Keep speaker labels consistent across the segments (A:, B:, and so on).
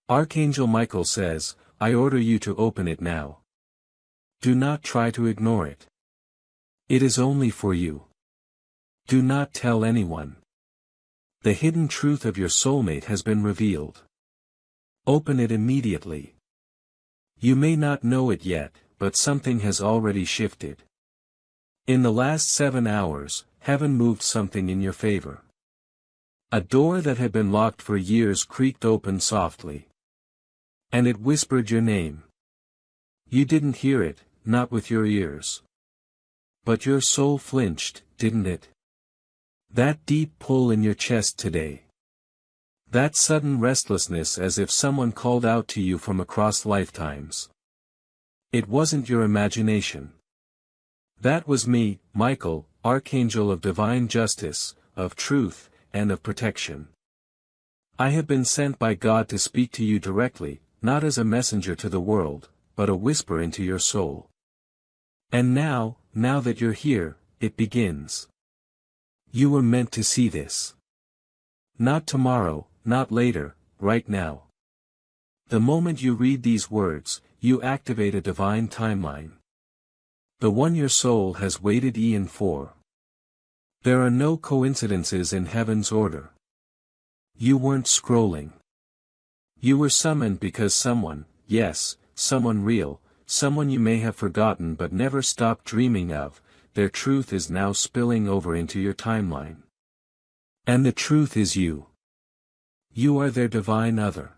A: Archangel Michael says, I order you to open it now. Do not try to ignore it. It is only for you. Do not tell anyone. The hidden truth of your soulmate has been revealed. Open it immediately. You may not know it yet, but something has already shifted. In the last 7 hours, heaven moved something in your favor. A door that had been locked for years creaked open softly. And it whispered your name. You didn't hear it, not with your ears. But your soul flinched, didn't it? That deep pull in your chest today. That sudden restlessness as if someone called out to you from across lifetimes. It wasn't your imagination. That was me, Michael, Archangel of divine justice, of truth, and of protection. I have been sent by God to speak to you directly, not as a messenger to the world, but a whisper into your soul. And now that you're here, it begins. You were meant to see this. Not tomorrow, not later, right now. The moment you read these words, you activate a divine timeline. The one your soul has waited eon for. There are no coincidences in heaven's order. You weren't scrolling. You were summoned because someone, yes, someone real, someone you may have forgotten but never stopped dreaming of, their truth is now spilling over into your timeline. And the truth is you. You are their divine other.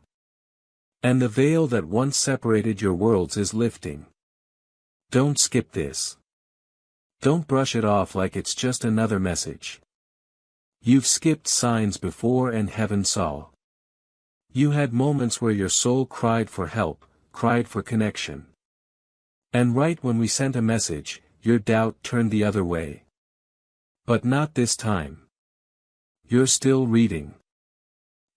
A: And the veil that once separated your worlds is lifting. Don't skip this. Don't brush it off like it's just another message. You've skipped signs before and heaven saw. You had moments where your soul cried for help, cried for connection. And right when we sent a message, your doubt turned the other way. But not this time. You're still reading.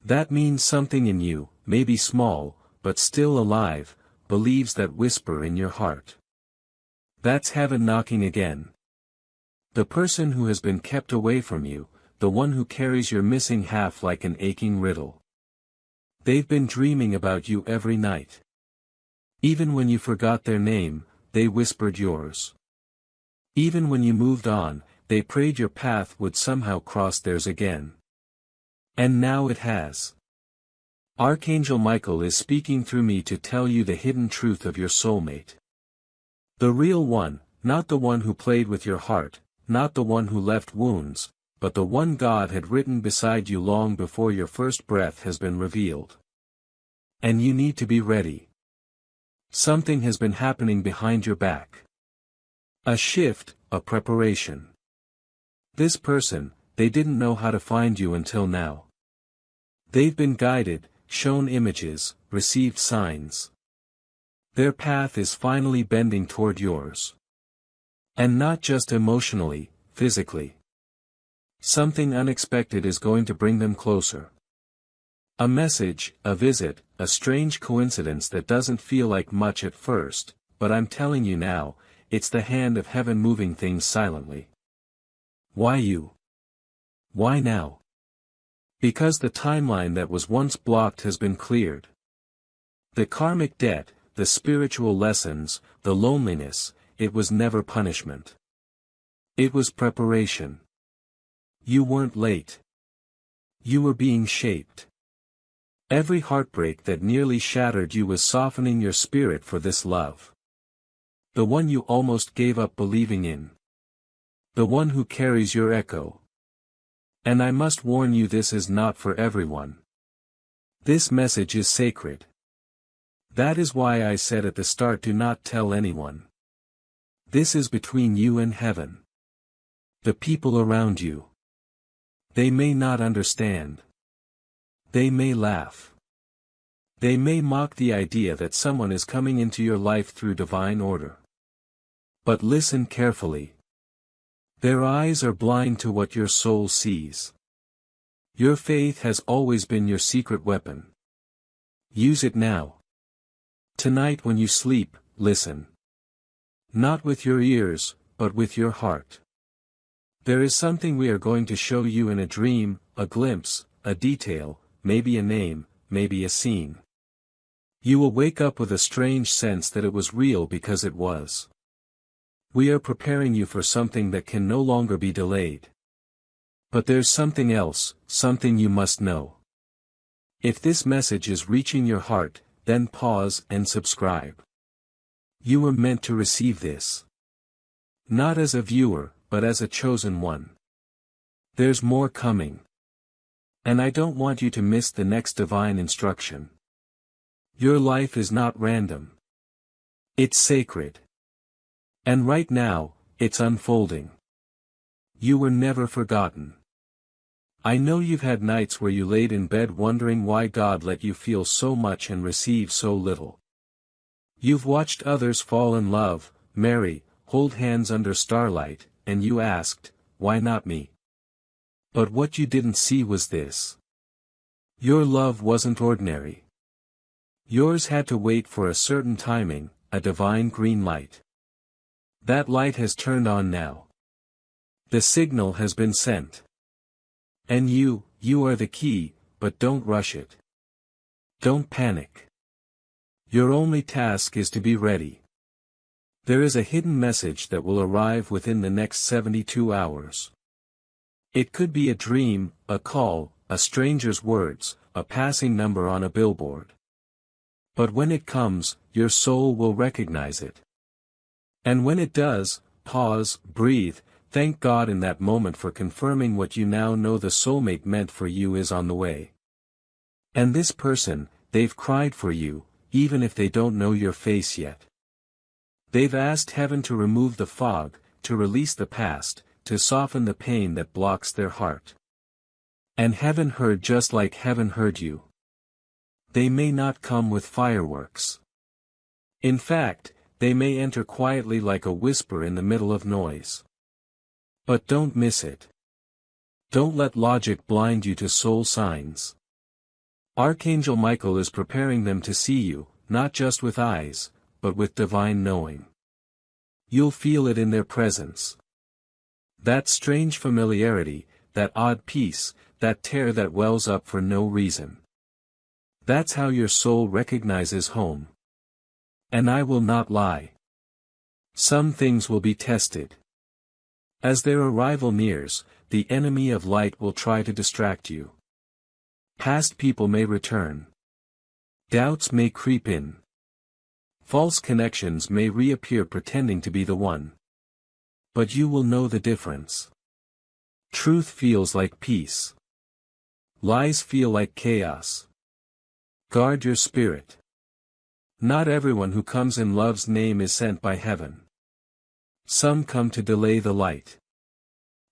A: That means something in you, maybe small, but still alive, believes that whisper in your heart. That's heaven knocking again. The person who has been kept away from you, the one who carries your missing half like an aching riddle. They've been dreaming about you every night. Even when you forgot their name, they whispered yours. Even when you moved on, they prayed your path would somehow cross theirs again. And now it has. Archangel Michael is speaking through me to tell you the hidden truth of your soulmate. The real one, not the one who played with your heart, not the one who left wounds, but the one God had written beside you long before your first breath has been revealed. And you need to be ready. Something has been happening behind your back. A shift, a preparation. This person, they didn't know how to find you until now. They've been guided, shown images, received signs. Their path is finally bending toward yours. And not just emotionally, physically. Something unexpected is going to bring them closer. A message, a visit, a strange coincidence that doesn't feel like much at first, but I'm telling you now, it's the hand of heaven moving things silently. Why you? Why now? Because the timeline that was once blocked has been cleared. The karmic debt, the spiritual lessons, the loneliness, it was never punishment. It was preparation. You weren't late. You were being shaped. Every heartbreak that nearly shattered you was softening your spirit for this love. The one you almost gave up believing in. The one who carries your echo. And I must warn you, this is not for everyone. This message is sacred. That is why I said at the start, do not tell anyone. This is between you and heaven. The people around you. They may not understand. They may laugh. They may mock the idea that someone is coming into your life through divine order. But listen carefully. Their eyes are blind to what your soul sees. Your faith has always been your secret weapon. Use it now. Tonight when you sleep, listen. Not with your ears, but with your heart. There is something we are going to show you in a dream, a glimpse, a detail, maybe a name, maybe a scene. You will wake up with a strange sense that it was real because it was. We are preparing you for something that can no longer be delayed. But there's something else, something you must know. If this message is reaching your heart, then pause and subscribe. You were meant to receive this. Not as a viewer, but as a chosen one. There's more coming. And I don't want you to miss the next divine instruction. Your life is not random. It's sacred. And right now, it's unfolding. You were never forgotten. I know you've had nights where you laid in bed wondering why God let you feel so much and receive so little. You've watched others fall in love, marry, hold hands under starlight, and you asked, why not me? But what you didn't see was this. Your love wasn't ordinary. Yours had to wait for a certain timing, a divine green light. That light has turned on now. The signal has been sent. And you are the key, but don't rush it. Don't panic. Your only task is to be ready. There is a hidden message that will arrive within the next 72 hours. It could be a dream, a call, a stranger's words, a passing number on a billboard. But when it comes, your soul will recognize it. And when it does, pause, breathe, thank God in that moment for confirming what you now know the soulmate meant for you is on the way. And this person, they've cried for you, even if they don't know your face yet. They've asked heaven to remove the fog, to release the past, to soften the pain that blocks their heart. And heaven heard just like heaven heard you. They may not come with fireworks. In fact, they may enter quietly like a whisper in the middle of noise. But don't miss it. Don't let logic blind you to soul signs. Archangel Michael is preparing them to see you, not just with eyes, but with divine knowing. You'll feel it in their presence. That strange familiarity, that odd peace, that tear that wells up for no reason. That's how your soul recognizes home. And I will not lie. Some things will be tested. As their arrival nears, the enemy of light will try to distract you. Past people may return. Doubts may creep in. False connections may reappear pretending to be the one. But you will know the difference. Truth feels like peace. Lies feel like chaos. Guard your spirit. Not everyone who comes in love's name is sent by heaven. Some come to delay the light.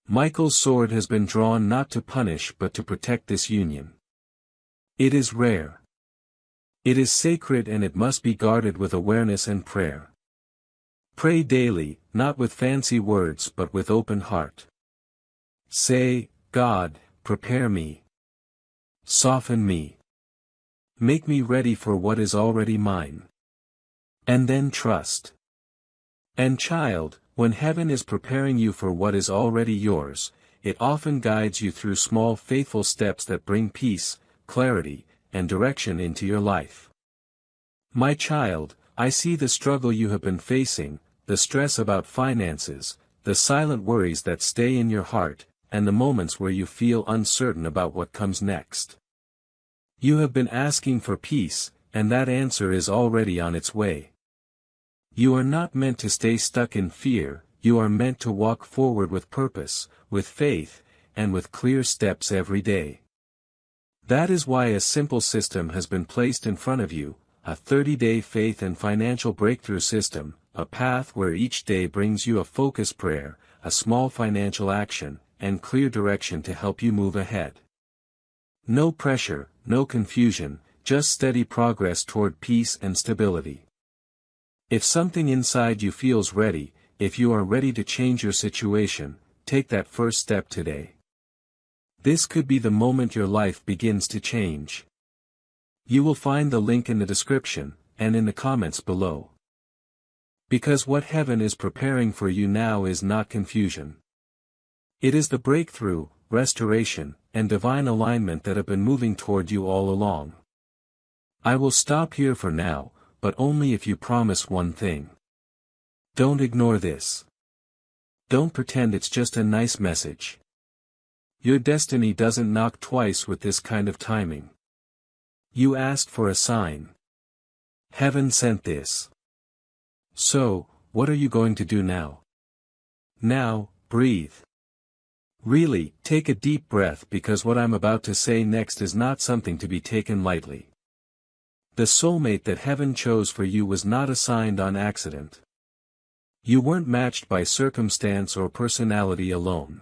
A: Michael's sword has been drawn not to punish but to protect this union. It is rare. It is sacred and it must be guarded with awareness and prayer. Pray daily, not with fancy words but with open heart. Say, God, prepare me. Soften me. Make me ready for what is already mine. And then trust. And child, when heaven is preparing you for what is already yours, it often guides you through small faithful steps that bring peace, clarity, and direction into your life. My child, I see the struggle you have been facing, the stress about finances, the silent worries that stay in your heart, and the moments where you feel uncertain about what comes next. You have been asking for peace, and that answer is already on its way. You are not meant to stay stuck in fear, you are meant to walk forward with purpose, with faith, and with clear steps every day. That is why a simple system has been placed in front of you, a 30-day faith and financial breakthrough system, a path where each day brings you a focused prayer, a small financial action, and clear direction to help you move ahead. No pressure, no confusion, just steady progress toward peace and stability. If something inside you feels ready, if you are ready to change your situation, take that first step today. This could be the moment your life begins to change. You will find the link in the description, and in the comments below. Because what heaven is preparing for you now is not confusion. It is the breakthrough, restoration, and divine alignment that have been moving toward you all along. I will stop here for now, but only if you promise one thing. Don't ignore this. Don't pretend it's just a nice message. Your destiny doesn't knock twice with this kind of timing. You asked for a sign. Heaven sent this. So, what are you going to do now? Now, breathe. Really, take a deep breath because what I'm about to say next is not something to be taken lightly. The soulmate that heaven chose for you was not assigned on accident. You weren't matched by circumstance or personality alone.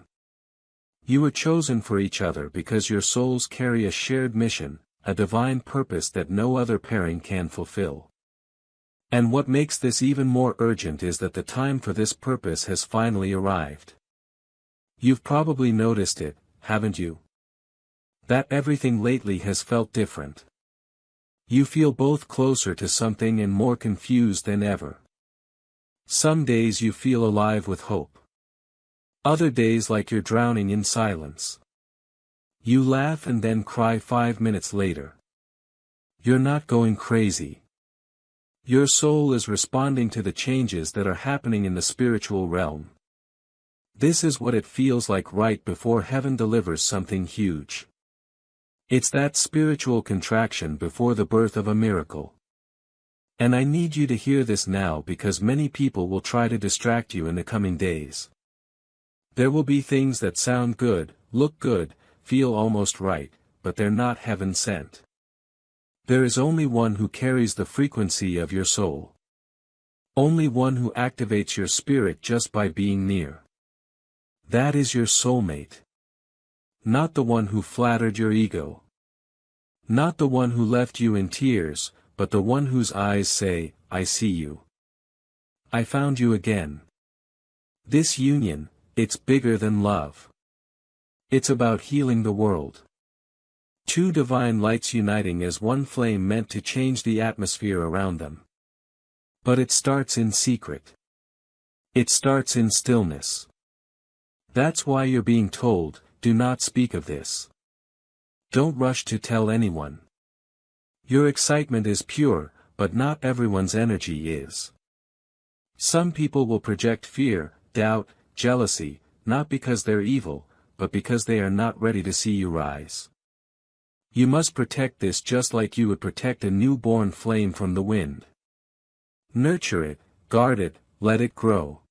A: You were chosen for each other because your souls carry a shared mission, a divine purpose that no other pairing can fulfill. And what makes this even more urgent is that the time for this purpose has finally arrived. You've probably noticed it, haven't you? That everything lately has felt different. You feel both closer to something and more confused than ever. Some days you feel alive with hope. Other days like you're drowning in silence. You laugh and then cry 5 minutes later. You're not going crazy. Your soul is responding to the changes that are happening in the spiritual realm. This is what it feels like right before heaven delivers something huge. It's that spiritual contraction before the birth of a miracle. And I need you to hear this now because many people will try to distract you in the coming days. There will be things that sound good, look good, feel almost right, but they're not heaven sent. There is only one who carries the frequency of your soul. Only one who activates your spirit just by being near. That is your soulmate. Not the one who flattered your ego. Not the one who left you in tears, but the one whose eyes say, I see you. I found you again. This union, it's bigger than love. It's about healing the world. Two divine lights uniting as one flame meant to change the atmosphere around them. But it starts in secret. It starts in stillness. That's why you're being told, do not speak of this. Don't rush to tell anyone. Your excitement is pure, but not everyone's energy is. Some people will project fear, doubt, jealousy, not because they're evil, but because they are not ready to see you rise. You must protect this just like you would protect a newborn flame from the wind. Nurture it, guard it, let it grow.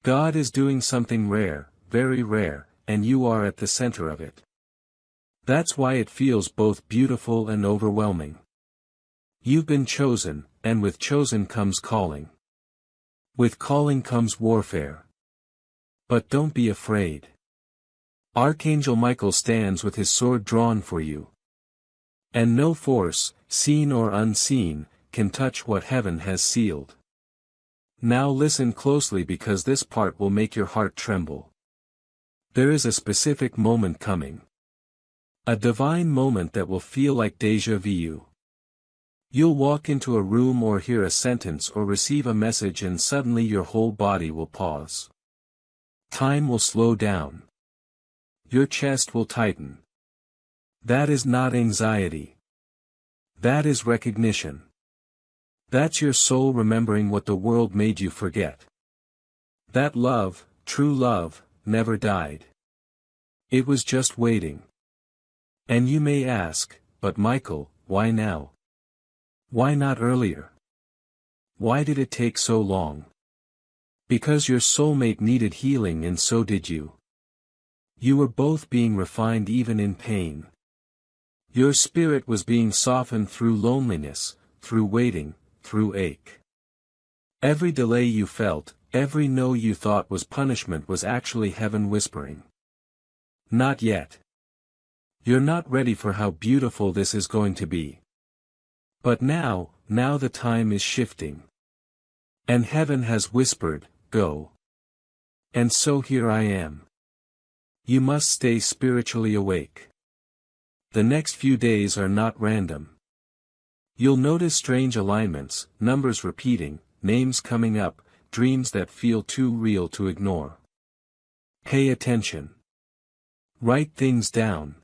A: God is doing something rare, very rare, and you are at the center of it. That's why it feels both beautiful and overwhelming. You've been chosen, and with chosen comes calling. With calling comes warfare. But don't be afraid. Archangel Michael stands with his sword drawn for you. And no force, seen or unseen, can touch what heaven has sealed. Now listen closely because this part will make your heart tremble. There is a specific moment coming. A divine moment that will feel like déjà vu. You'll walk into a room or hear a sentence or receive a message and suddenly your whole body will pause. Time will slow down. Your chest will tighten. That is not anxiety. That is recognition. That's your soul remembering what the world made you forget. That love, true love, never died. It was just waiting. And you may ask, but Michael, why now? Why not earlier? Why did it take so long? Because your soulmate needed healing and so did you. You were both being refined even in pain. Your spirit was being softened through loneliness, through waiting, through ache. Every delay you felt, every no you thought was punishment was actually heaven whispering. Not yet. You're not ready for how beautiful this is going to be. But now the time is shifting. And heaven has whispered, go. And so here I am. You must stay spiritually awake. The next few days are not random. You'll notice strange alignments, numbers repeating, names coming up, dreams that feel too real to ignore. Pay attention. Write things down.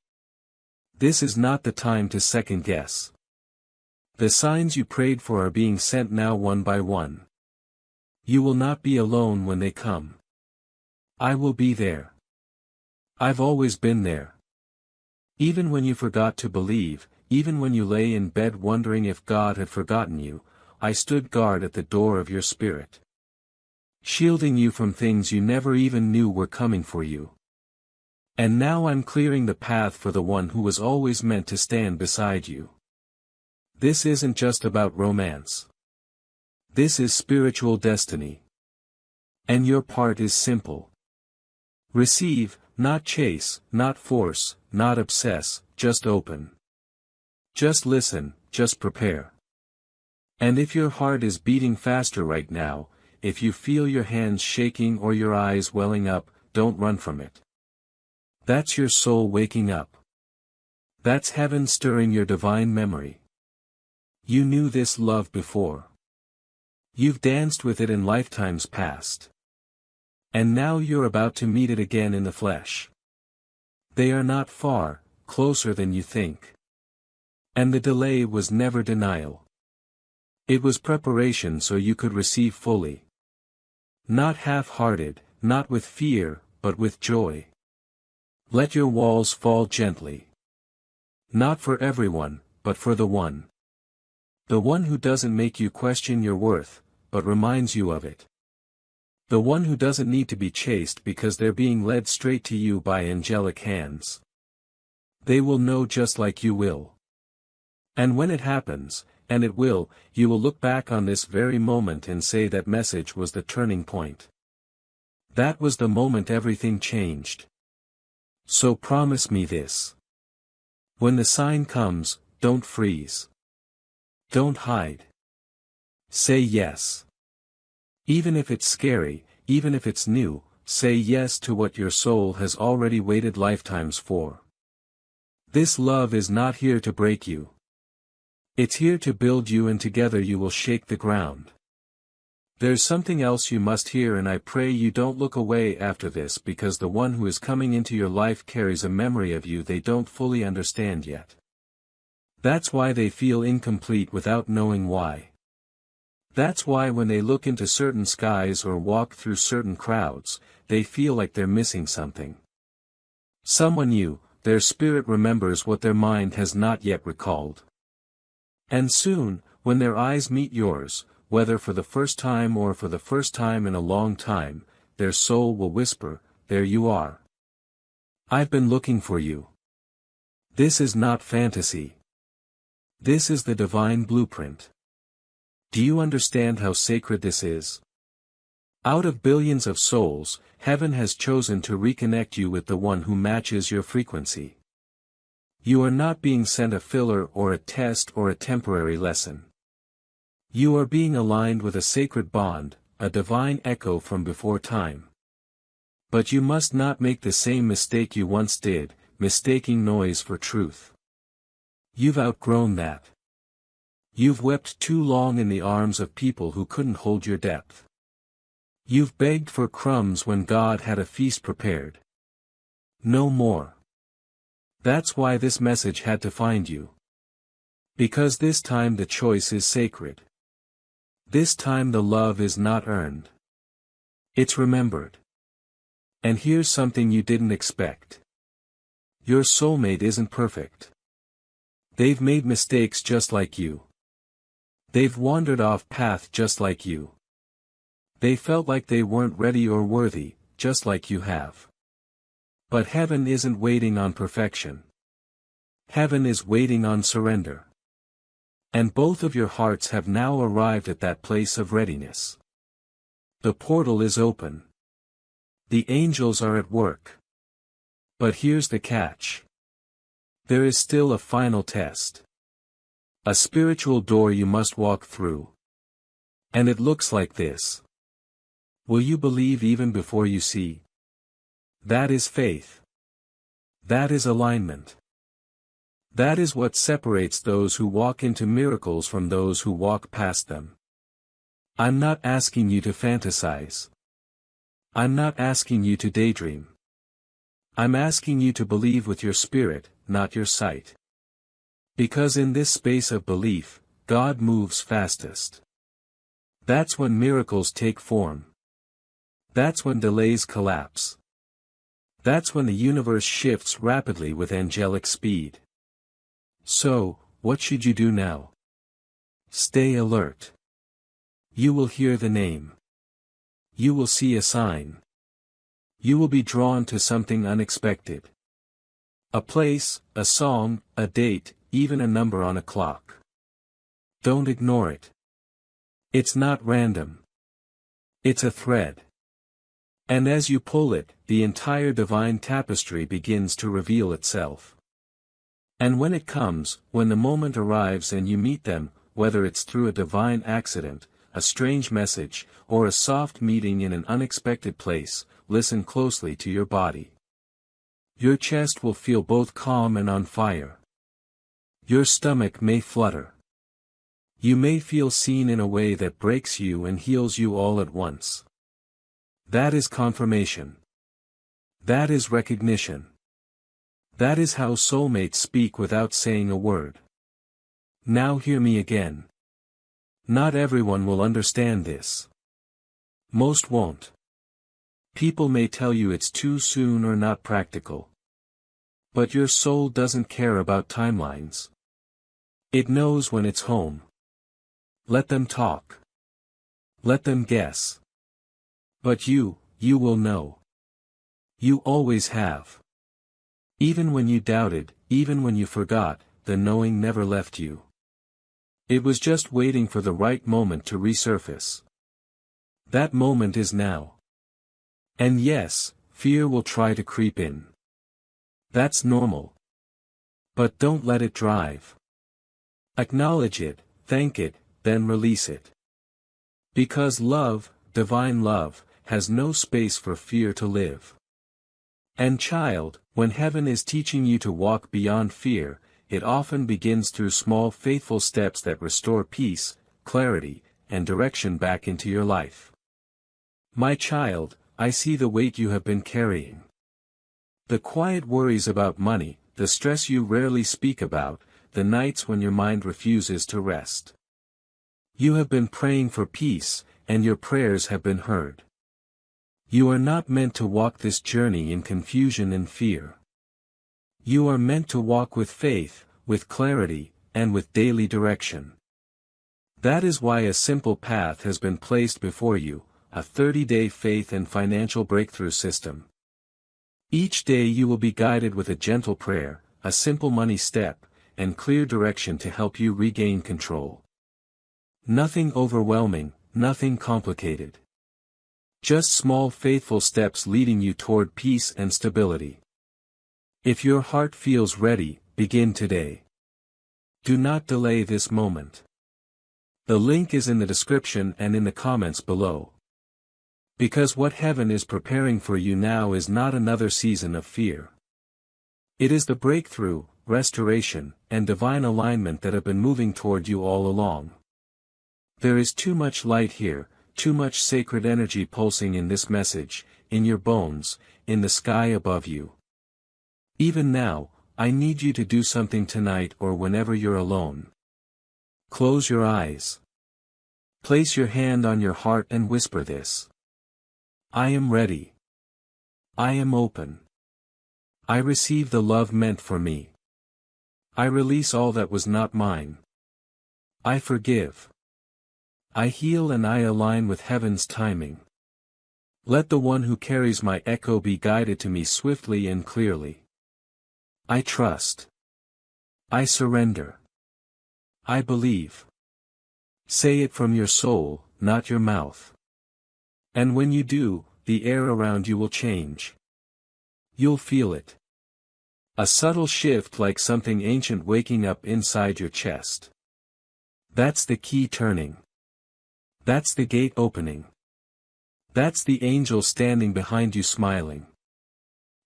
A: This is not the time to second guess. The signs you prayed for are being sent now one by one. You will not be alone when they come. I will be there. I've always been there. Even when you forgot to believe, even when you lay in bed wondering if God had forgotten you, I stood guard at the door of your spirit. Shielding you from things you never even knew were coming for you. And now I'm clearing the path for the one who was always meant to stand beside you. This isn't just about romance. This is spiritual destiny. And your part is simple. Receive, not chase, not force, not obsess, just open. Just listen, just prepare. And if your heart is beating faster right now, if you feel your hands shaking or your eyes welling up, don't run from it. That's your soul waking up. That's heaven stirring your divine memory. You knew this love before. You've danced with it in lifetimes past. And now you're about to meet it again in the flesh. They are not far, closer than you think. And the delay was never denial. It was preparation so you could receive fully. Not half-hearted, not with fear, but with joy. Let your walls fall gently. Not for everyone, but for the one. The one who doesn't make you question your worth, but reminds you of it. The one who doesn't need to be chased because they're being led straight to you by angelic hands. They will know just like you will. And when it happens, and it will, you will look back on this very moment and say that message was the turning point. That was the moment everything changed. So promise me this. When the sign comes, don't freeze. Don't hide. Say yes. Even if it's scary, even if it's new, say yes to what your soul has already waited lifetimes for. This love is not here to break you. It's here to build you, and together you will shake the ground. There's something else you must hear, and I pray you don't look away after this, because the one who is coming into your life carries a memory of you they don't fully understand yet. That's why they feel incomplete without knowing why. That's why when they look into certain skies or walk through certain crowds, they feel like they're missing something. Someone new, their spirit remembers what their mind has not yet recalled. And soon, when their eyes meet yours, whether for the first time or for the first time in a long time, their soul will whisper, "There you are. I've been looking for you." This is not fantasy. This is the divine blueprint. Do you understand how sacred this is? Out of billions of souls, heaven has chosen to reconnect you with the one who matches your frequency. You are not being sent a filler or a test or a temporary lesson. You are being aligned with a sacred bond, a divine echo from before time. But you must not make the same mistake you once did, mistaking noise for truth. You've outgrown that. You've wept too long in the arms of people who couldn't hold your depth. You've begged for crumbs when God had a feast prepared. No more. That's why this message had to find you. Because this time the choice is sacred. This time the love is not earned. It's remembered. And here's something you didn't expect. Your soulmate isn't perfect. They've made mistakes just like you. They've wandered off path just like you. They felt like they weren't ready or worthy, just like you have. But heaven isn't waiting on perfection. Heaven is waiting on surrender. And both of your hearts have now arrived at that place of readiness. The portal is open. The angels are at work. But here's the catch. There is still a final test. A spiritual door you must walk through. And it looks like this. Will you believe even before you see? That is faith. That is alignment. That is what separates those who walk into miracles from those who walk past them. I'm not asking you to fantasize. I'm not asking you to daydream. I'm asking you to believe with your spirit, not your sight. Because in this space of belief, God moves fastest. That's when miracles take form. That's when delays collapse. That's when the universe shifts rapidly with angelic speed. So, what should you do now? Stay alert. You will hear the name. You will see a sign. You will be drawn to something unexpected. A place, a song, a date, even a number on a clock. Don't ignore it. It's not random. It's a thread. And as you pull it, the entire divine tapestry begins to reveal itself. And when it comes, when the moment arrives and you meet them, whether it's through a divine accident, a strange message, or a soft meeting in an unexpected place, listen closely to your body. Your chest will feel both calm and on fire. Your stomach may flutter. You may feel seen in a way that breaks you and heals you all at once. That is confirmation. That is recognition. That is how soulmates speak without saying a word. Now hear me again. Not everyone will understand this. Most won't. People may tell you it's too soon or not practical. But your soul doesn't care about timelines. It knows when it's home. Let them talk. Let them guess. But you will know. You always have. Even when you doubted, even when you forgot, the knowing never left you. It was just waiting for the right moment to resurface. That moment is now. And yes, fear will try to creep in. That's normal. But don't let it drive. Acknowledge it, thank it, then release it. Because love, divine love, has no space for fear to live. And child, when heaven is teaching you to walk beyond fear, it often begins through small faithful steps that restore peace, clarity, and direction back into your life. My child, I see the weight you have been carrying. The quiet worries about money, the stress you rarely speak about, the nights when your mind refuses to rest. You have been praying for peace, and your prayers have been heard. You are not meant to walk this journey in confusion and fear. You are meant to walk with faith, with clarity, and with daily direction. That is why a simple path has been placed before you, a 30-day faith and financial breakthrough system. Each day you will be guided with a gentle prayer, a simple money step, and clear direction to help you regain control. Nothing overwhelming, nothing complicated. Just small faithful steps leading you toward peace and stability. If your heart feels ready, begin today. Do not delay this moment. The link is in the description and in the comments below. Because what heaven is preparing for you now is not another season of fear. It is the breakthrough, restoration, and divine alignment that have been moving toward you all along. There is too much light here, too much sacred energy pulsing in this message, in your bones, in the sky above you. Even now, I need you to do something tonight or whenever you're alone. Close your eyes. Place your hand on your heart and whisper this. I am ready. I am open. I receive the love meant for me. I release all that was not mine. I forgive. I heal and I align with heaven's timing. Let the one who carries my echo be guided to me swiftly and clearly. I trust. I surrender. I believe. Say it from your soul, not your mouth. And when you do, the air around you will change. You'll feel it. A subtle shift like something ancient waking up inside your chest. That's the key turning. That's the gate opening. That's the angel standing behind you smiling.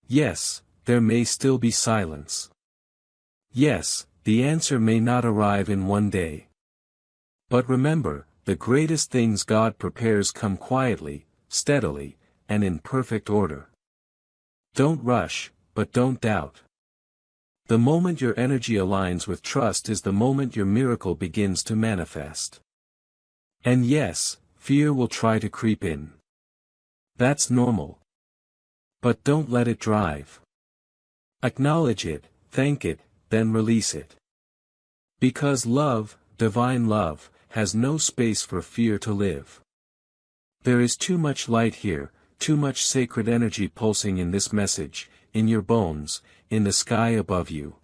A: Yes, there may still be silence. Yes, the answer may not arrive in one day. But remember, the greatest things God prepares come quietly, steadily, and in perfect order. Don't rush, but don't doubt. The moment your energy aligns with trust is the moment your miracle begins to manifest. And yes, fear will try to creep in. That's normal. But don't let it drive. Acknowledge it, thank it, then release it. Because love, divine love, has no space for fear to live. There is too much light here, too much sacred energy pulsing in this message, in your bones, in the sky above you.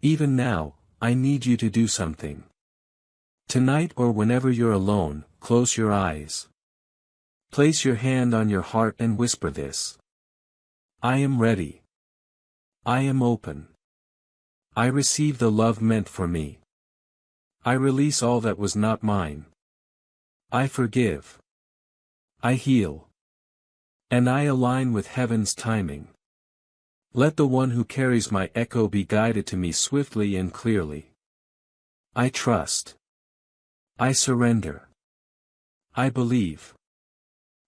A: Even now, I need you to do something. Tonight or whenever you're alone, close your eyes. Place your hand on your heart and whisper this. I am ready. I am open. I receive the love meant for me. I release all that was not mine. I forgive. I heal. And I align with heaven's timing. Let the one who carries my echo be guided to me swiftly and clearly. I trust. I surrender. I believe.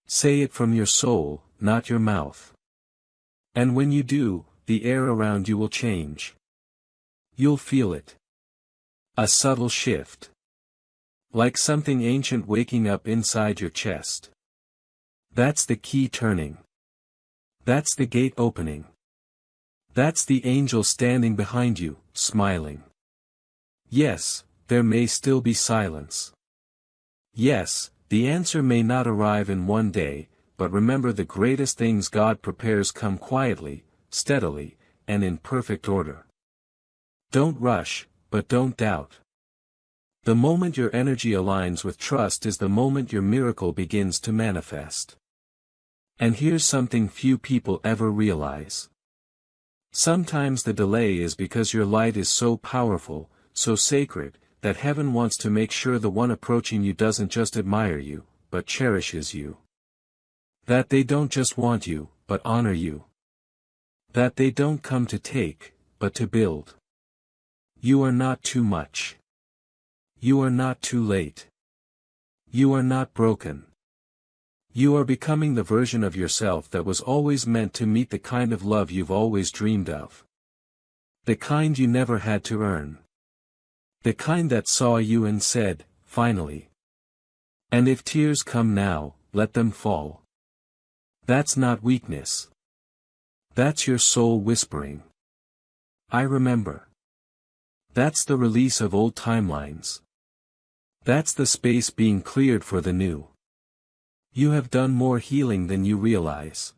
A: Say it from your soul, not your mouth. And when you do, the air around you will change. You'll feel it. A subtle shift. Like something ancient waking up inside your chest. That's the key turning. That's the gate opening. That's the angel standing behind you, smiling. Yes, there may still be silence. Yes, the answer may not arrive in one day, but remember the greatest things God prepares come quietly, steadily, and in perfect order. Don't rush, but don't doubt. The moment your energy aligns with trust is the moment your miracle begins to manifest. And here's something few people ever realize. Sometimes the delay is because your light is so powerful, so sacred, that heaven wants to make sure the one approaching you doesn't just admire you, but cherishes you. That they don't just want you, but honor you. That they don't come to take, but to build. You are not too much. You are not too late. You are not broken. You are becoming the version of yourself that was always meant to meet the kind of love you've always dreamed of. The kind you never had to earn. The kind that saw you and said, finally. And if tears come now, let them fall. That's not weakness. That's your soul whispering. I remember. That's the release of old timelines. That's the space being cleared for the new. You have done more healing than you realize.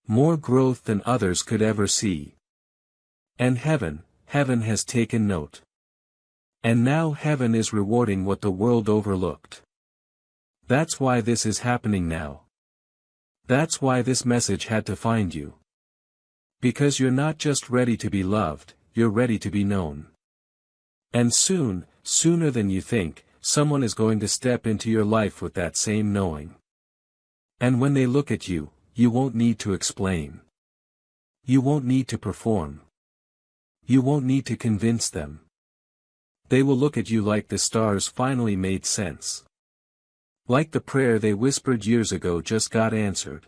A: More growth than others could ever see. And heaven has taken note. And now heaven is rewarding what the world overlooked. That's why this is happening now. That's why this message had to find you. Because you're not just ready to be loved, you're ready to be known. And soon, sooner than you think, someone is going to step into your life with that same knowing. And when they look at you, you won't need to explain. You won't need to perform. You won't need to convince them. They will look at you like the stars finally made sense. Like the prayer they whispered years ago just got answered.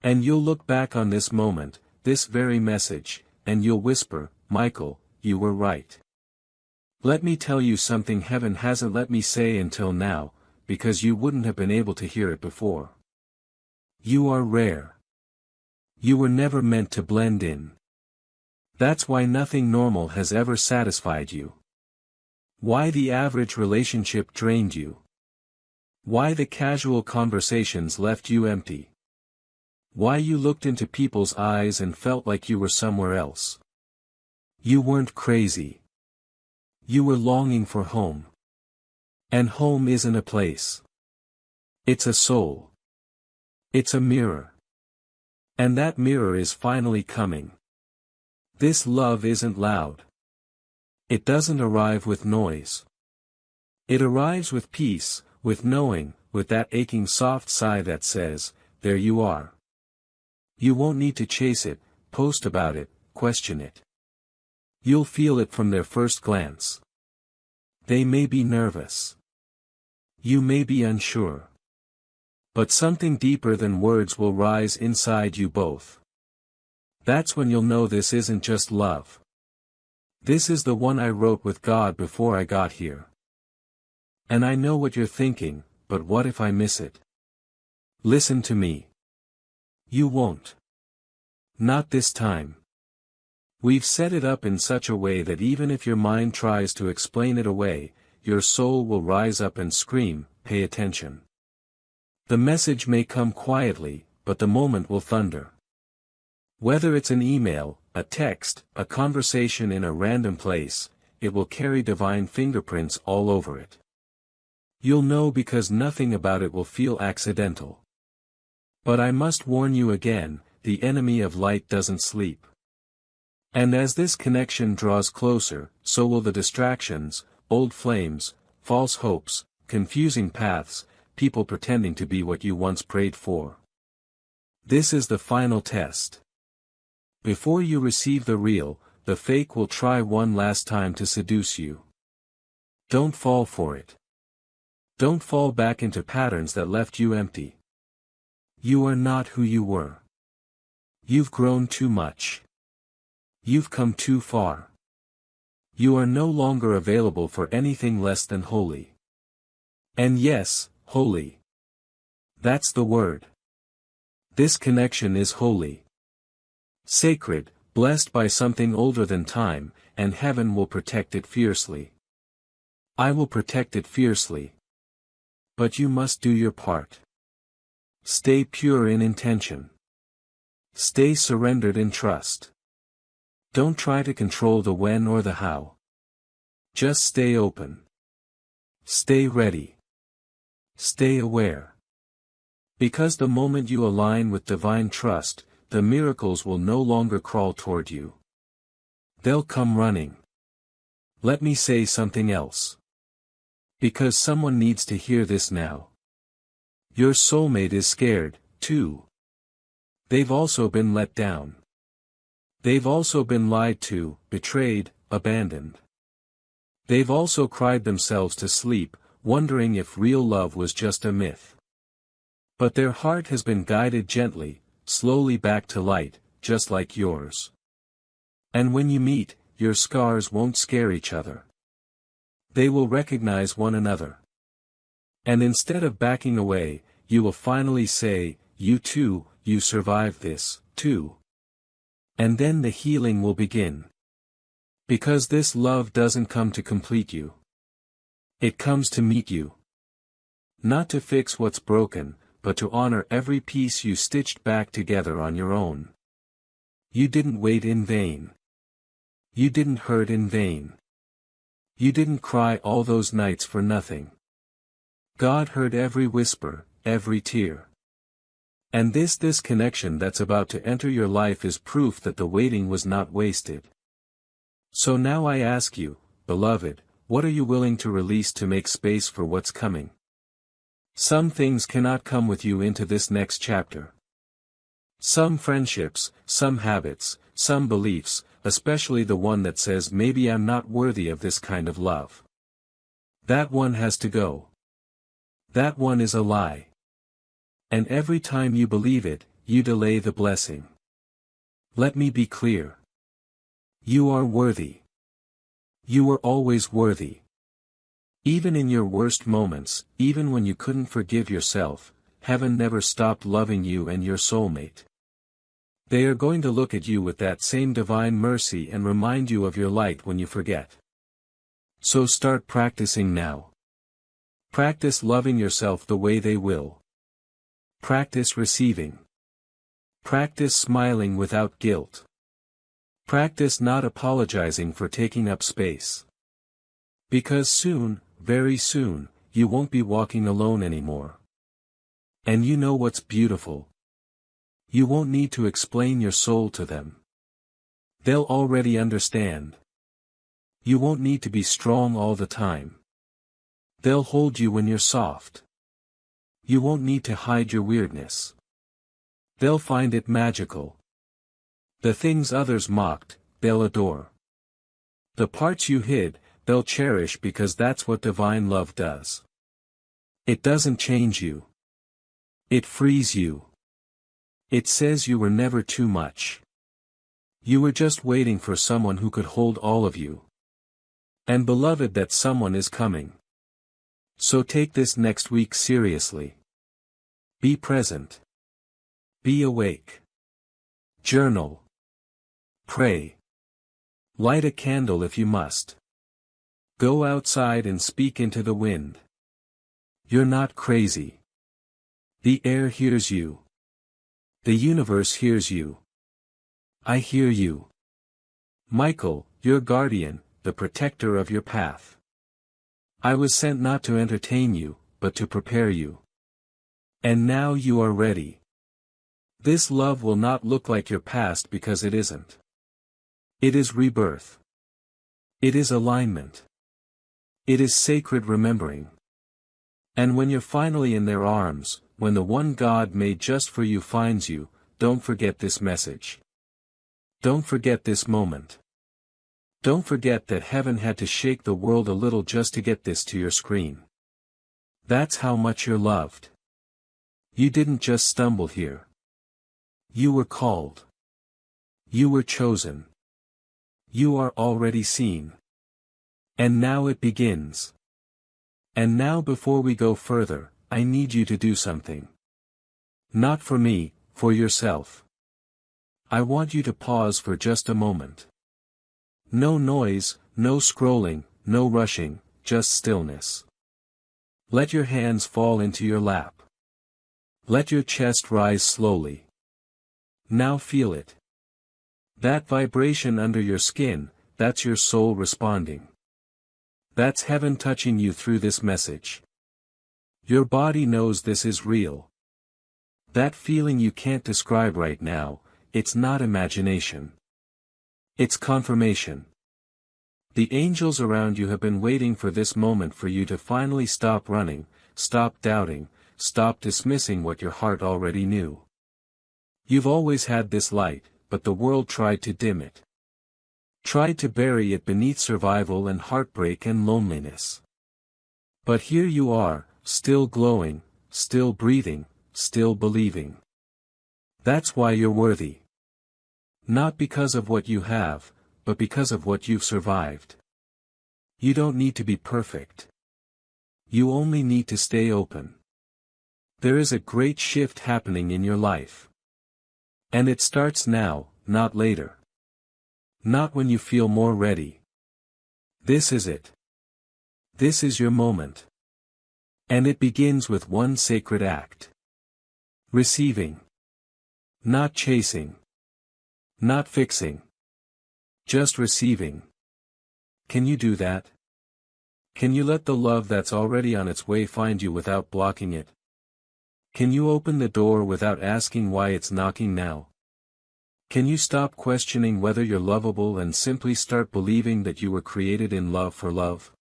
A: And you'll look back on this moment, this very message, and you'll whisper, Michael, you were right. Let me tell you something heaven hasn't let me say until now, because you wouldn't have been able to hear it before. You are rare. You were never meant to blend in. That's why nothing normal has ever satisfied you. Why the average relationship drained you. Why the casual conversations left you empty. Why you looked into people's eyes and felt like you were somewhere else. You weren't crazy. You were longing for home. And home isn't a place. It's a soul. It's a mirror. And that mirror is finally coming. This love isn't loud. It doesn't arrive with noise. It arrives with peace, with knowing, with that aching soft sigh that says, there you are. You won't need to chase it, post about it, question it. You'll feel it from their first glance. They may be nervous. You may be unsure. But something deeper than words will rise inside you both. That's when you'll know this isn't just love. This is the one I wrote with God before I got here. And I know what you're thinking, but what if I miss it? Listen to me. You won't. Not this time. We've set it up in such a way that even if your mind tries to explain it away, your soul will rise up and scream, "Pay attention." The message may come quietly, but the moment will thunder. Whether it's an email, a text, a conversation in a random place, it will carry divine fingerprints all over it. You'll know because nothing about it will feel accidental. But I must warn you again, the enemy of light doesn't sleep. And as this connection draws closer, so will the distractions, old flames, false hopes, confusing paths, people pretending to be what you once prayed for. This is the final test. Before you receive the real, the fake will try one last time to seduce you. Don't fall for it. Don't fall back into patterns that left you empty. You are not who you were. You've grown too much. You've come too far. You are no longer available for anything less than holy. And yes, holy. That's the word. This connection is holy. Sacred, blessed by something older than time, and heaven will protect it fiercely. I will protect it fiercely. But you must do your part. Stay pure in intention. Stay surrendered in trust. Don't try to control the when or the how. Just stay open. Stay ready. Stay aware. Because the moment you align with divine trust, the miracles will no longer crawl toward you. They'll come running. Let me say something else. Because someone needs to hear this now. Your soulmate is scared, too. They've also been let down. They've also been lied to, betrayed, abandoned. They've also cried themselves to sleep, wondering if real love was just a myth. But their heart has been guided gently, slowly back to light, just like yours. And when you meet, your scars won't scare each other. They will recognize one another. And instead of backing away, you will finally say, "You too, you survived this, too." And then the healing will begin. Because this love doesn't come to complete you. It comes to meet you. Not to fix what's broken, but to honor every piece you stitched back together on your own. You didn't wait in vain. You didn't hurt in vain. You didn't cry all those nights for nothing. God heard every whisper, every tear. And this connection that's about to enter your life is proof that the waiting was not wasted. So now I ask you, beloved, what are you willing to release to make space for what's coming? Some things cannot come with you into this next chapter. Some friendships, some habits, some beliefs, especially the one that says maybe I'm not worthy of this kind of love. That one has to go. That one is a lie. And every time you believe it, you delay the blessing. Let me be clear. You are worthy. You were always worthy. Even in your worst moments, even when you couldn't forgive yourself, heaven never stopped loving you and your soulmate. They are going to look at you with that same divine mercy and remind you of your light when you forget. So start practicing now. Practice loving yourself the way they will. Practice receiving. Practice smiling without guilt. Practice not apologizing for taking up space. Because soon, very soon, you won't be walking alone anymore. And you know what's beautiful? You won't need to explain your soul to them. They'll already understand. You won't need to be strong all the time. They'll hold you when you're soft. You won't need to hide your weirdness. They'll find it magical. The things others mocked, they'll adore. The parts you hid, they'll cherish because that's what divine love does. It doesn't change you. It frees you. It says you were never too much. You were just waiting for someone who could hold all of you. And beloved, that someone is coming. So take this next week seriously. Be present. Be awake. Journal. Pray. Light a candle if you must. Go outside and speak into the wind. You're not crazy. The air hears you. The universe hears you. I hear you. Michael, your guardian, the protector of your path. I was sent not to entertain you, but to prepare you. And now you are ready. This love will not look like your past because it isn't. It is rebirth. It is alignment. It is sacred remembering. And when you're finally in their arms, when the one God made just for you finds you, don't forget this message. Don't forget this moment. Don't forget that heaven had to shake the world a little just to get this to your screen. That's how much you're loved. You didn't just stumble here. You were called. You were chosen. You are already seen. And now it begins. And now before we go further, I need you to do something. Not for me, for yourself. I want you to pause for just a moment. No noise, no scrolling, no rushing, just stillness. Let your hands fall into your lap. Let your chest rise slowly. Now feel it. That vibration under your skin, that's your soul responding. That's heaven touching you through this message. Your body knows this is real. That feeling you can't describe right now, it's not imagination. It's confirmation. The angels around you have been waiting for this moment for you to finally stop running, stop doubting, stop dismissing what your heart already knew. You've always had this light, but the world tried to dim it. Tried to bury it beneath survival and heartbreak and loneliness. But here you are, still glowing, still breathing, still believing. That's why you're worthy. Not because of what you have, but because of what you've survived. You don't need to be perfect. You only need to stay open. There is a great shift happening in your life. And it starts now, not later. Not when you feel more ready. This is it. This is your moment. And it begins with one sacred act. Receiving. Not chasing. Not fixing. Just receiving. Can you do that? Can you let the love that's already on its way find you without blocking it? Can you open the door without asking why it's knocking now? Can you stop questioning whether you're lovable and simply start believing that you were created in love for love?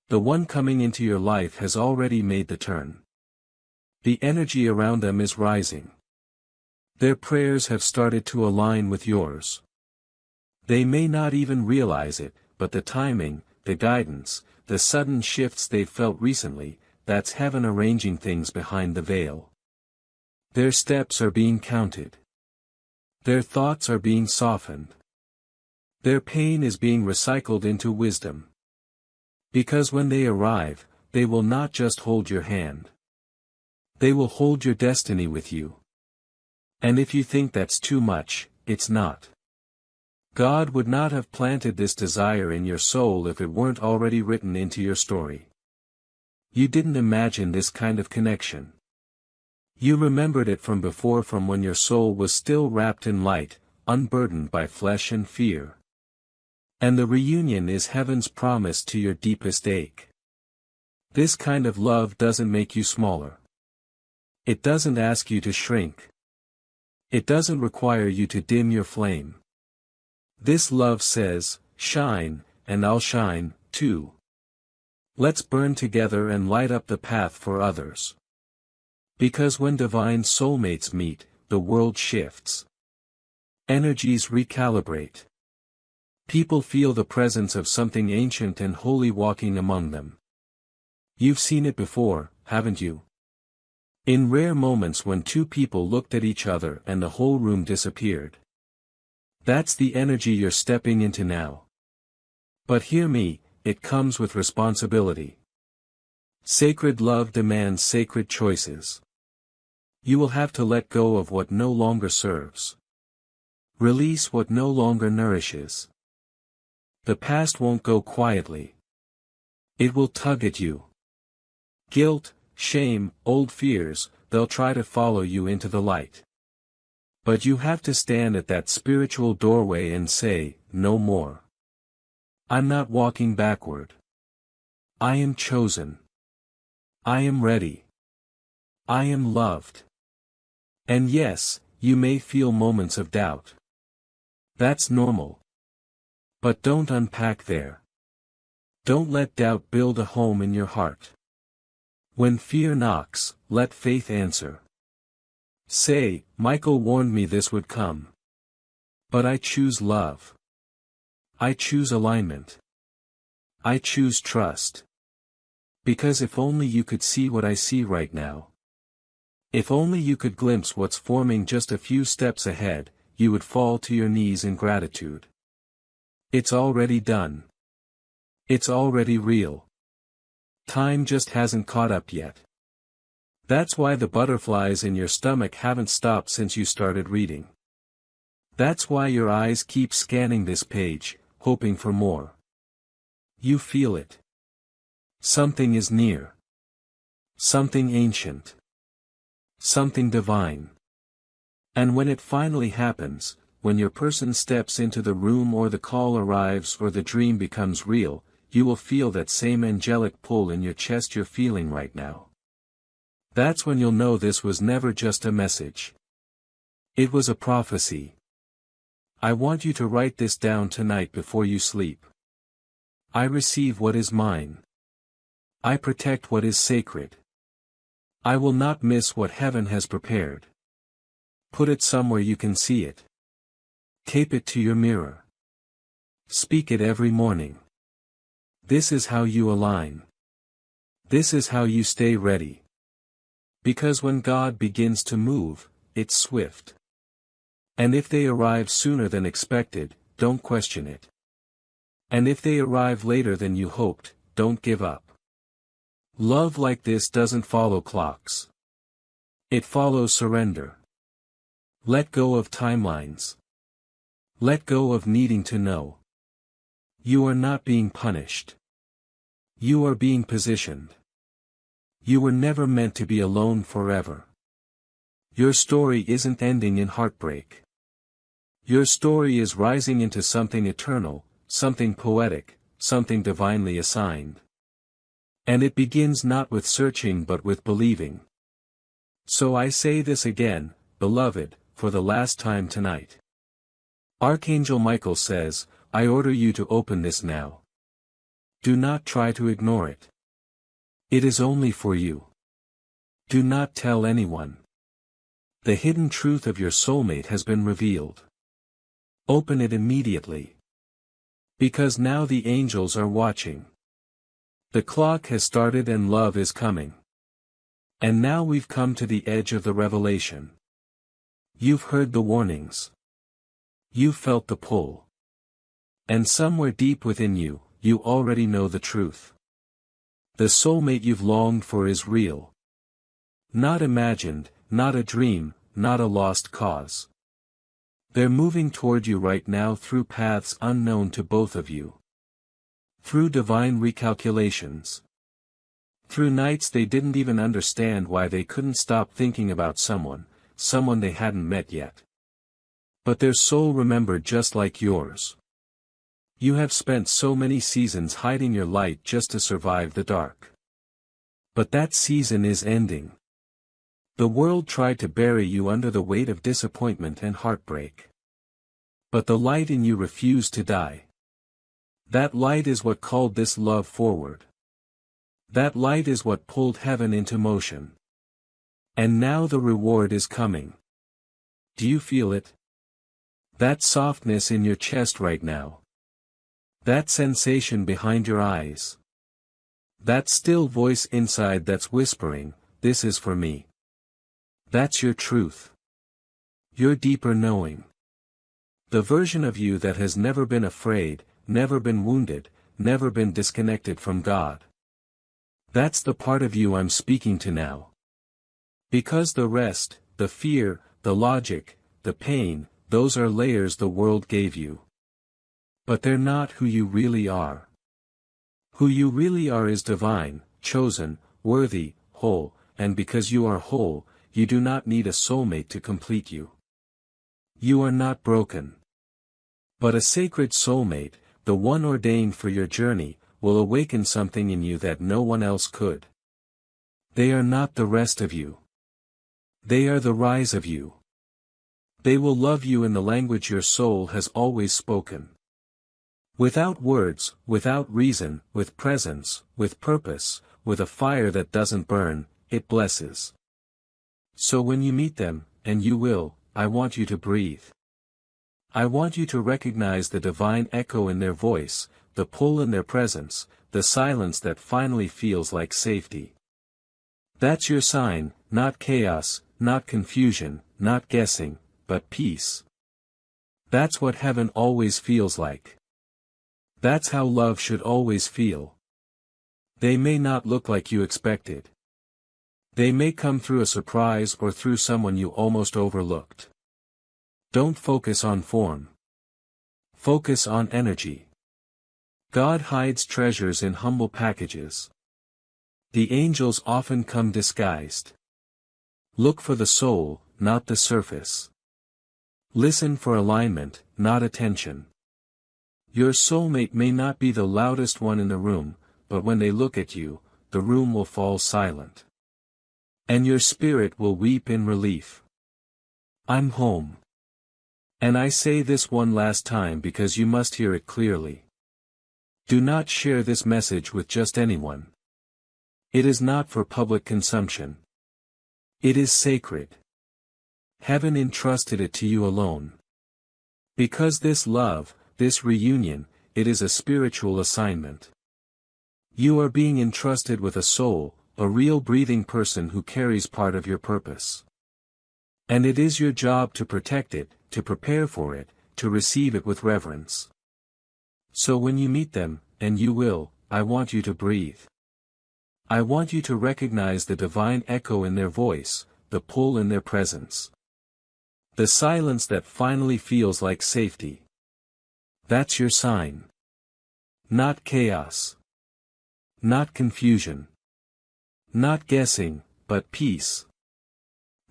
A: The one coming into your life has already made the turn. The energy around them is rising. Their prayers have started to align with yours. They may not even realize it, but the timing, the guidance, the sudden shifts they've felt recently, that's heaven arranging things behind the veil. Their steps are being counted. Their thoughts are being softened. Their pain is being recycled into wisdom. Because when they arrive, they will not just hold your hand. They will hold your destiny with you. And if you think that's too much, it's not. God would not have planted this desire in your soul if it weren't already written into your story. You didn't imagine this kind of connection. You remembered it from before, from when your soul was still wrapped in light, unburdened by flesh and fear. And the reunion is heaven's promise to your deepest ache. This kind of love doesn't make you smaller. It doesn't ask you to shrink. It doesn't require you to dim your flame. This love says, shine, and I'll shine, too. Let's burn together and light up the path for others. Because when divine soulmates meet, the world shifts. Energies recalibrate. People feel the presence of something ancient and holy walking among them. You've seen it before, haven't you? In rare moments when two people looked at each other and the whole room disappeared. That's the energy you're stepping into now. But hear me, it comes with responsibility. Sacred love demands sacred choices. You will have to let go of what no longer serves. Release what no longer nourishes. The past won't go quietly. It will tug at you. Guilt, shame, old fears, they'll try to follow you into the light. But you have to stand at that spiritual doorway and say, no more. I'm not walking backward. I am chosen. I am ready. I am loved. And yes, you may feel moments of doubt. That's normal. But don't unpack there. Don't let doubt build a home in your heart. When fear knocks, let faith answer. Say, Michael warned me this would come. But I choose love. I choose alignment. I choose trust. Because if only you could see what I see right now. If only you could glimpse what's forming just a few steps ahead, you would fall to your knees in gratitude. It's already done. It's already real. Time just hasn't caught up yet. That's why the butterflies in your stomach haven't stopped since you started reading. That's why your eyes keep scanning this page, hoping for more. You feel it. Something is near. Something ancient. Something divine. And when it finally happens, when your person steps into the room or the call arrives or the dream becomes real, you will feel that same angelic pull in your chest you're feeling right now. That's when you'll know this was never just a message. It was a prophecy. I want you to write this down tonight before you sleep. I receive what is mine. I protect what is sacred. I will not miss what heaven has prepared. Put it somewhere you can see it. Tape it to your mirror. Speak it every morning. This is how you align. This is how you stay ready. Because when God begins to move, it's swift. And if they arrive sooner than expected, don't question it. And if they arrive later than you hoped, don't give up. Love like this doesn't follow clocks. It follows surrender. Let go of timelines. Let go of needing to know. You are not being punished. You are being positioned. You were never meant to be alone forever. Your story isn't ending in heartbreak. Your story is rising into something eternal, something poetic, something divinely assigned. And it begins not with searching but with believing. So I say this again, beloved, for the last time tonight. Archangel Michael says, I order you to open this now. Do not try to ignore it. It is only for you. Do not tell anyone. The hidden truth of your soulmate has been revealed. Open it immediately. Because now the angels are watching. The clock has started and love is coming. And now we've come to the edge of the revelation. You've heard the warnings. You've felt the pull. And somewhere deep within you, you already know the truth. The soulmate you've longed for is real. Not imagined, not a dream, not a lost cause. They're moving toward you right now through paths unknown to both of you. Through divine recalculations. Through nights they didn't even understand why they couldn't stop thinking about someone they hadn't met yet. But their soul remembered just like yours. You have spent so many seasons hiding your light just to survive the dark. But that season is ending. The world tried to bury you under the weight of disappointment and heartbreak. But the light in you refused to die. That light is what called this love forward. That light is what pulled heaven into motion. And now the reward is coming. Do you feel it? That softness in your chest right now. That sensation behind your eyes. That still voice inside that's whispering, this is for me. That's your truth. Your deeper knowing. The version of you that has never been afraid, never been wounded, never been disconnected from God. That's the part of you I'm speaking to now. Because the rest, the fear, the logic, the pain, those are layers the world gave you. But they're not who you really are. Who you really are is divine, chosen, worthy, whole, and because you are whole, you do not need a soulmate to complete you. You are not broken. But a sacred soulmate, the one ordained for your journey, will awaken something in you that no one else could. They are not the rest of you. They are the rise of you. They will love you in the language your soul has always spoken. Without words, without reason, with presence, with purpose, with a fire that doesn't burn, it blesses. So when you meet them, and you will, I want you to breathe. I want you to recognize the divine echo in their voice, the pull in their presence, the silence that finally feels like safety. That's your sign, not chaos, not confusion, not guessing, but peace. That's what heaven always feels like. That's how love should always feel. They may not look like you expected. They may come through a surprise or through someone you almost overlooked. Don't focus on form. Focus on energy. God hides treasures in humble packages. The angels often come disguised. Look for the soul, not the surface. Listen for alignment, not attention. Your soulmate may not be the loudest one in the room, but when they look at you, the room will fall silent. And your spirit will weep in relief. I'm home. And I say this one last time because you must hear it clearly. Do not share this message with just anyone. It is not for public consumption. It is sacred. Heaven entrusted it to you alone. Because this love, this reunion, it is a spiritual assignment. You are being entrusted with a soul, a real breathing person who carries part of your purpose. And it is your job to protect it, to prepare for it, to receive it with reverence. So when you meet them, and you will, I want you to breathe. I want you to recognize the divine echo in their voice, the pull in their presence. The silence that finally feels like safety. That's your sign. Not chaos. Not confusion. Not guessing, but peace.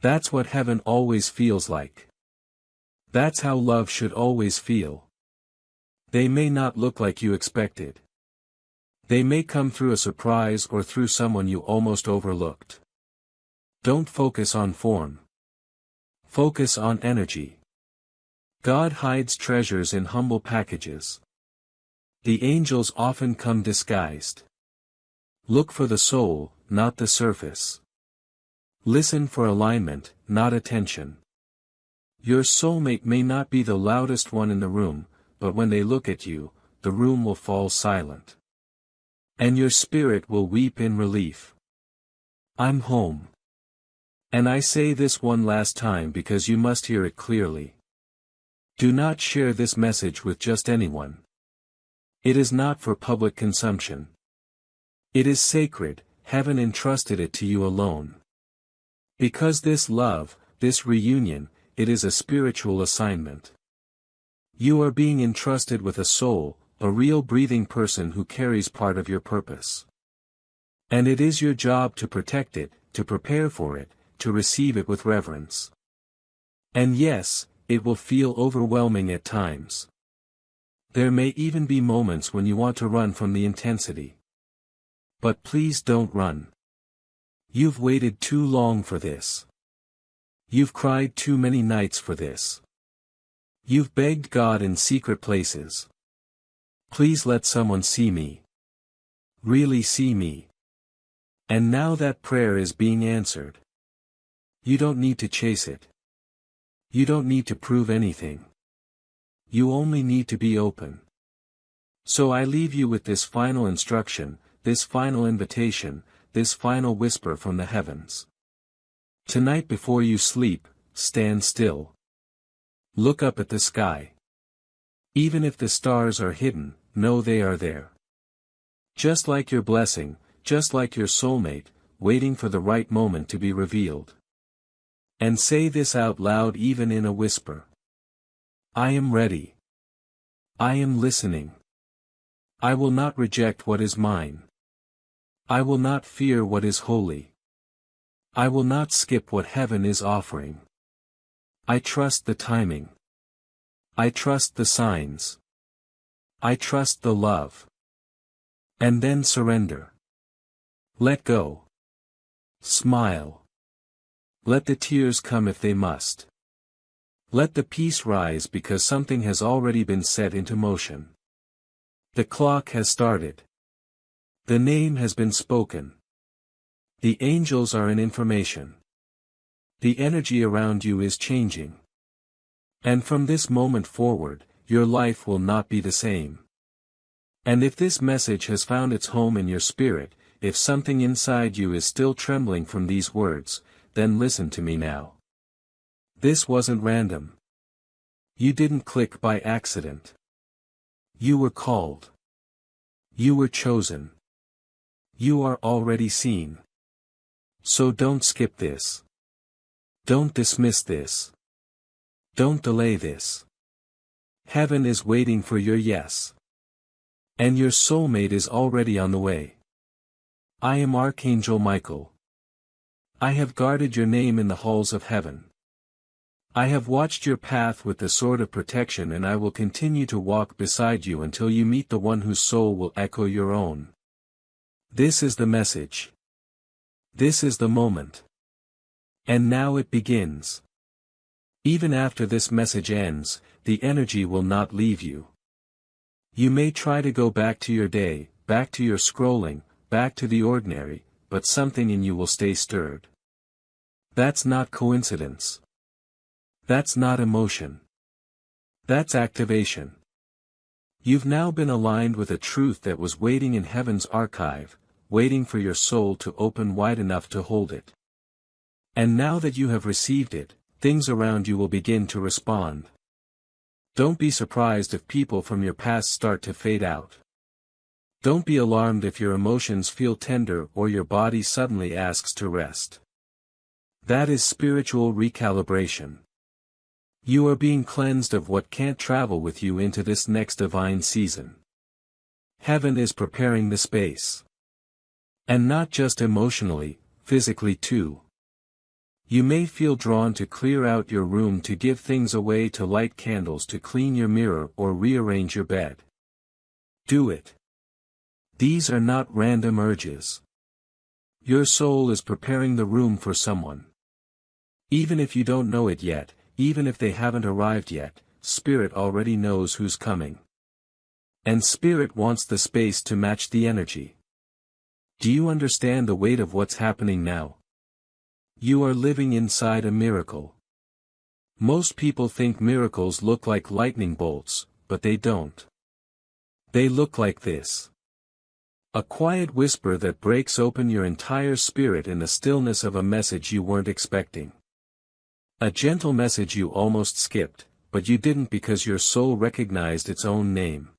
A: That's what heaven always feels like. That's how love should always feel. They may not look like you expected. They may come through a surprise or through someone you almost overlooked. Don't focus on form. Focus on energy. God hides treasures in humble packages. The angels often come disguised. Look for the soul, not the surface. Listen for alignment, not attention. Your soulmate may not be the loudest one in the room, but when they look at you, the room will fall silent. And your spirit will weep in relief. I'm home. And I say this one last time because you must hear it clearly. Do not share this message with just anyone. It is not for public consumption. It is sacred, heaven entrusted it to you alone. Because this love, this reunion, it is a spiritual assignment. You are being entrusted with a soul, a real breathing person who carries part of your purpose. And it is your job to protect it, to prepare for it, to receive it with reverence. And yes, it will feel overwhelming at times. There may even be moments when you want to run from the intensity. But please don't run. You've waited too long for this. You've cried too many nights for this. You've begged God in secret places. Please let someone see me. Really see me. And now that prayer is being answered. You don't need to chase it. You don't need to prove anything. You only need to be open. So I leave you with this final instruction, this final invitation, this final whisper from the heavens. Tonight before you sleep, stand still. Look up at the sky. Even if the stars are hidden, know they are there. Just like your blessing, just like your soulmate, waiting for the right moment to be revealed. And say this out loud even in a whisper. I am ready. I am listening. I will not reject what is mine. I will not fear what is holy. I will not skip what heaven is offering. I trust the timing. I trust the signs. I trust the love. And then surrender. Let go. Smile. Let the tears come if they must. Let the peace rise because something has already been set into motion. The clock has started. The name has been spoken. The angels are in information. The energy around you is changing. And from this moment forward, your life will not be the same. And if this message has found its home in your spirit, if something inside you is still trembling from these words, then listen to me now. This wasn't random. You didn't click by accident. You were called. You were chosen. You are already seen. So don't skip this. Don't dismiss this. Don't delay this. Heaven is waiting for your yes. And your soulmate is already on the way. I am Archangel Michael. I have guarded your name in the halls of heaven. I have watched your path with the sword of protection, and I will continue to walk beside you until you meet the one whose soul will echo your own. This is the message. This is the moment. And now it begins. Even after this message ends, the energy will not leave you. You may try to go back to your day, back to your scrolling, back to the ordinary, but something in you will stay stirred. That's not coincidence. That's not emotion. That's activation. You've now been aligned with a truth that was waiting in heaven's archive, waiting for your soul to open wide enough to hold it. And now that you have received it, things around you will begin to respond. Don't be surprised if people from your past start to fade out. Don't be alarmed if your emotions feel tender or your body suddenly asks to rest. That is spiritual recalibration. You are being cleansed of what can't travel with you into this next divine season. Heaven is preparing the space. And not just emotionally, physically too. You may feel drawn to clear out your room, to give things away, to light candles, to clean your mirror, or rearrange your bed. Do it. These are not random urges. Your soul is preparing the room for someone. Even if you don't know it yet, even if they haven't arrived yet, Spirit already knows who's coming. And Spirit wants the space to match the energy. Do you understand the weight of what's happening now? You are living inside a miracle. Most people think miracles look like lightning bolts, but they don't. They look like this. A quiet whisper that breaks open your entire spirit in the stillness of a message you weren't expecting. A gentle message you almost skipped, but you didn't because your soul recognized its own name.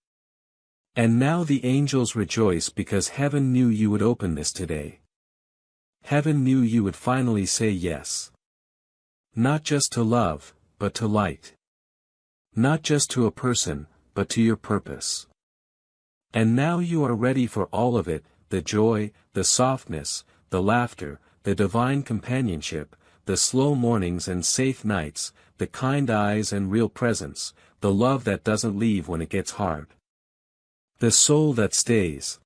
A: And now the angels rejoice because heaven knew you would open this today. Heaven knew you would finally say yes. Not just to love, but to light. Not just to a person, but to your purpose. And now you are ready for all of it, the joy, the softness, the laughter, the divine companionship, the slow mornings and safe nights, the kind eyes and real presence, the love that doesn't leave when it gets hard. The soul that stays.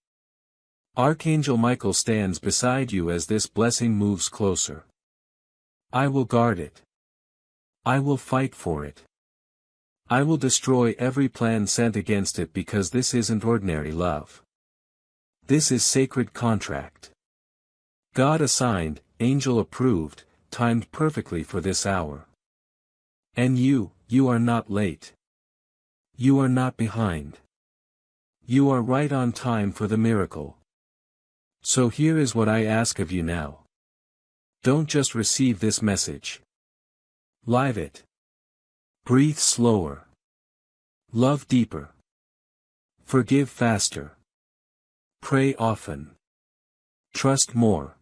A: Archangel Michael stands beside you as this blessing moves closer. I will guard it. I will fight for it. I will destroy every plan sent against it because this isn't ordinary love. This is sacred contract. God assigned, angel approved, timed perfectly for this hour. And you are not late. You are not behind. You are right on time for the miracle. So here is what I ask of you now. Don't just receive this message. Live it. Breathe slower. Love deeper. Forgive faster. Pray often. Trust more.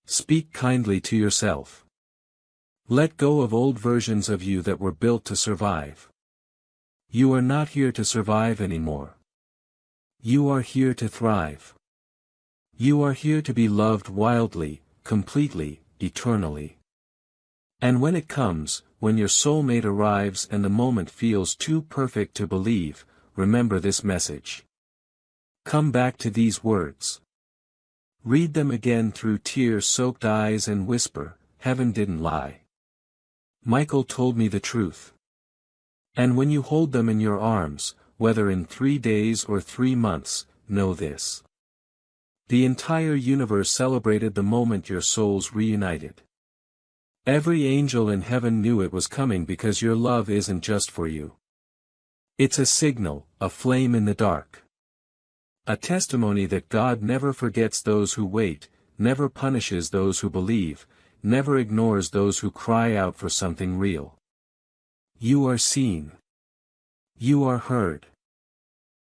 A: Speak kindly to yourself. Let go of old versions of you that were built to survive. You are not here to survive anymore. You are here to thrive. You are here to be loved wildly, completely, eternally. And when it comes, when your soulmate arrives and the moment feels too perfect to believe, remember this message. Come back to these words. Read them again through tear-soaked eyes and whisper, "Heaven didn't lie. Michael told me the truth." And when you hold them in your arms, whether in 3 days or 3 months, know this. The entire universe celebrated the moment your souls reunited. Every angel in heaven knew it was coming because your love isn't just for you. It's a signal, a flame in the dark. A testimony that God never forgets those who wait, never punishes those who believe, never ignores those who cry out for something real. You are seen. You are heard.